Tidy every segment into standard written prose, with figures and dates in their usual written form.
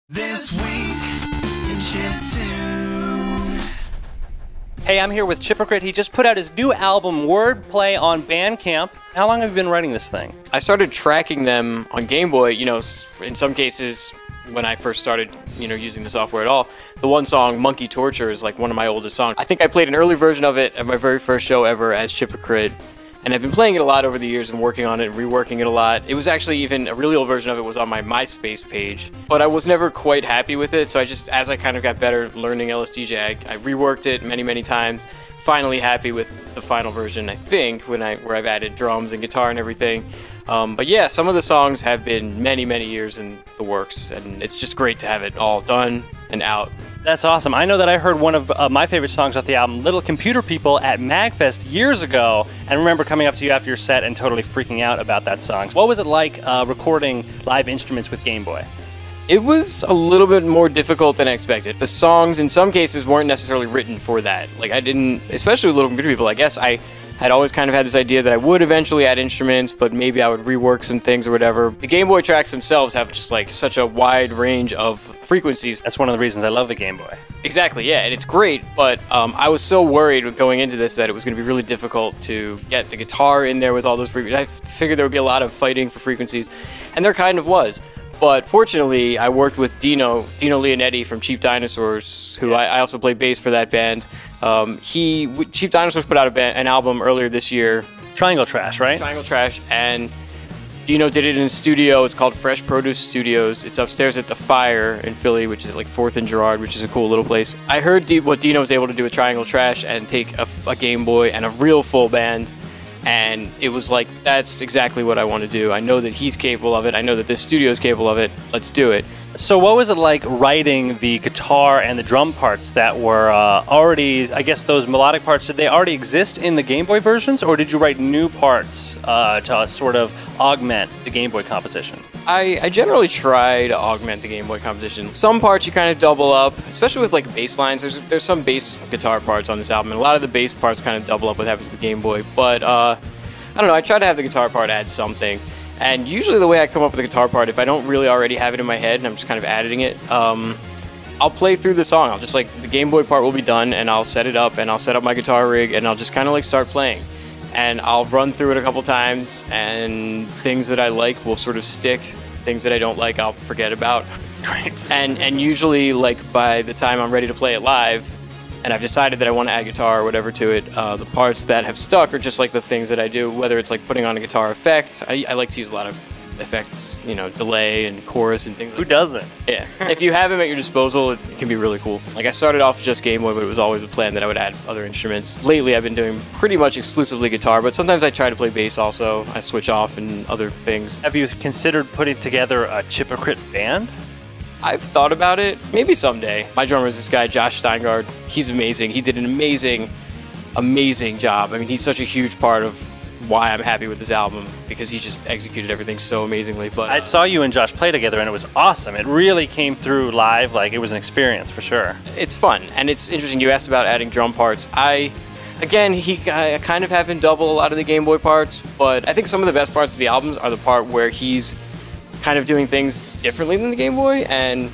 This week in Chiptune. Hey, I'm here with Chipocrite. He just put out his new album, Wordplay, on Bandcamp. How long have you been writing this thing? I started tracking them on Game Boy, in some cases when I first started, using the software at all. The one song, Monkey Torture, is like one of my oldest songs. I think I played an early version of it at my very first show ever as Chipocrite. And I've been playing it a lot over the years and working on it and reworking it a lot. It was actually even a really old version of it was on my MySpace page. But I was never quite happy with it, so as I kind of got better learning LSDJ, I reworked it many times. Finally happy with the final version, I think, where I've added drums and guitar and everything. But yeah, some of the songs have been many years in the works, and it's just great to have it all done and out. That's awesome. I know that I heard one of my favorite songs off the album, Little Computer People, at MagFest years ago, and remember coming up to you after your set and totally freaking out about that song. What was it like recording live instruments with Game Boy? It was a little bit more difficult than I expected. The songs, in some cases, weren't necessarily written for that. Like, I didn't, especially with Little Computer People, I guess I had always kind of had this idea that I would eventually add instruments, but maybe I would rework some things or whatever. The Game Boy tracks themselves have just like such a wide range of frequencies. That's one of the reasons I love the Game Boy. Exactly, yeah, and it's great, but I was so worried going into this that it was going to be really difficult to get the guitar in there with all those frequencies. I figured there would be a lot of fighting for frequencies, and there kind of was. But fortunately, I worked with Dino Leonetti from Cheap Dinosaurs, who I also play bass for that band. Cheap Dinosaurs put out an album earlier this year. Triangle Trash, right? Triangle Trash, and Dino did it in a studio. It's called Fresh Produce Studios. It's upstairs at the Fire in Philly, which is like 4th and Girard, which is a cool little place. I heard what Dino was able to do with Triangle Trash and take a Game Boy and a real full band. And it was like, that's exactly what I want to do. I know that he's capable of it. I know that this studio is capable of it. Let's do it. So what was it like writing the guitar and the drum parts that were already, I guess those melodic parts, did they already exist in the Game Boy versions, or did you write new parts to sort of augment the Game Boy composition? I generally try to augment the Game Boy composition. Some parts you kind of double up, especially with like bass lines. There's some bass guitar parts on this album, and a lot of the bass parts kind of double up what happens to the Game Boy. But I don't know, I try to have the guitar part add something. And usually the way I come up with a guitar part, if I don't really already have it in my head and I'm just kind of editing it, I'll play through the song. I'll just like, the Game Boy part will be done and I'll set it up and I'll set up my guitar rig and I'll just kind of like start playing. And I'll run through it a couple times, and things that I like will sort of stick. Things that I don't like, I'll forget about. Great. And usually, like, by the time I'm ready to play it live, and I've decided that I want to add guitar or whatever to it, the parts that have stuck are just like the things that I do, whether it's like putting on a guitar effect. I like to use a lot of effects, delay and chorus and things like that. Who doesn't? Yeah. If you have them at your disposal, it can be really cool. Like, I started off with just Game Boy, but it was always a plan that I would add other instruments. Lately, I've been doing pretty much exclusively guitar, but sometimes I try to play bass also. I switch off and other things. Have you considered putting together a Chipocrite band? I've thought about it. Maybe someday. My drummer is this guy, Josh Steingard. He's amazing. He did an amazing job. I mean, he's such a huge part of why I'm happy with this album, because he just executed everything so amazingly. But I saw you and Josh play together, and it was awesome. It really came through live. Like, it was an experience for sure. It's fun, and it's interesting. You asked about adding drum parts. I kind of have him double a lot of the Game Boy parts, but I think some of the best parts of the albums are the part where he's kind of doing things differently than the Game Boy, and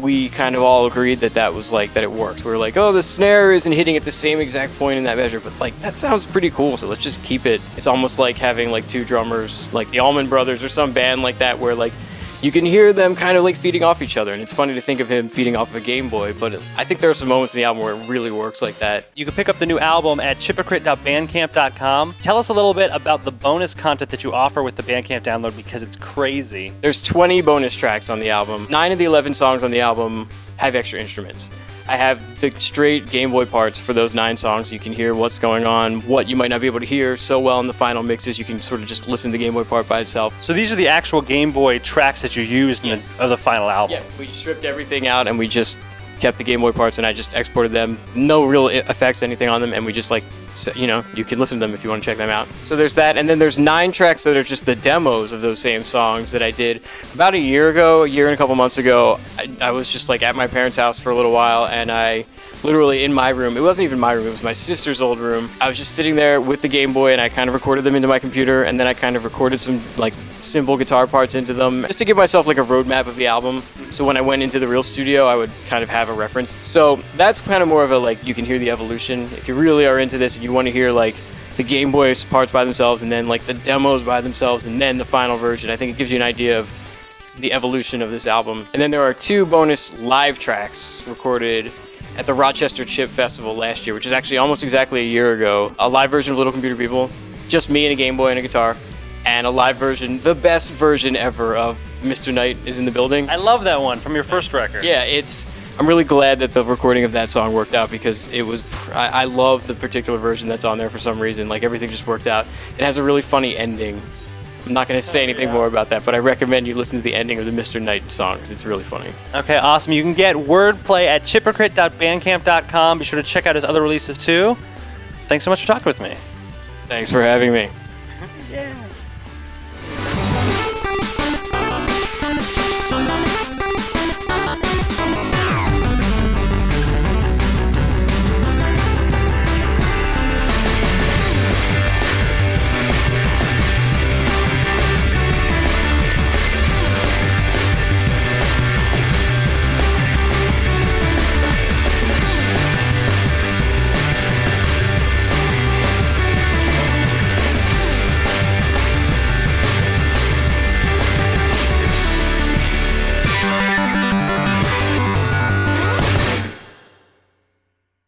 we kind of all agreed that it worked. We were like, oh, the snare isn't hitting at the same exact point in that measure, but like, that sounds pretty cool, so let's just keep it. It's almost like having like two drummers, like the Allman Brothers or some band like that, where like you can hear them kind of like feeding off each other, and it's funny to think of him feeding off of a Game Boy, but I think there are some moments in the album where it really works like that. You can pick up the new album at chipocrite.bandcamp.com. Tell us a little bit about the bonus content that you offer with the Bandcamp download, because it's crazy. There's 20 bonus tracks on the album. 9 of the 11 songs on the album have extra instruments. I have the straight Game Boy parts for those 9 songs. You can hear what's going on, what you might not be able to hear so well in the final mixes. You can sort of just listen to the Game Boy part by itself. So these are the actual Game Boy tracks that you used in the final album? Yeah, we stripped everything out and we just kept the Game Boy parts, and I just exported them. No real effects, anything on them, and we just like So, you know, you can listen to them if you want to check them out. So there's that, and then there's 9 tracks that are just the demos of those same songs that I did about a year and a couple months ago. I was just like at my parents' house for a little while, and I literally in my room, it wasn't even my room, it was my sister's old room. I was just sitting there with the Game Boy, and I kind of recorded them into my computer, and then I kind of recorded some like simple guitar parts into them just to give myself like a roadmap of the album. So when I went into the real studio, I would kind of have a reference. So that's kind of more of a like, you can hear the evolution. If you really are into this and you want to hear like the Game Boy parts by themselves and then like the demos by themselves and then the final version, I think it gives you an idea of the evolution of this album. And then there are 2 bonus live tracks recorded at the Rochester Chip Festival last year, which is actually almost exactly a year ago. A live version of Little Computer People, just me and a Game Boy and a guitar, and a live version, the best version ever of Mr. Knight Is in the Building. I love that one from your first record. Yeah, I'm really glad that the recording of that song worked out because it was, I love the particular version that's on there for some reason. Like everything just worked out. It has a really funny ending. I'm not going to say anything more about that, but I recommend you listen to the ending of the Mr. Knight song because it's really funny. Okay, awesome. You can get Wordplay at chipocrite.bandcamp.com. Be sure to check out his other releases too. Thanks so much for talking with me. Thanks for having me. Yeah.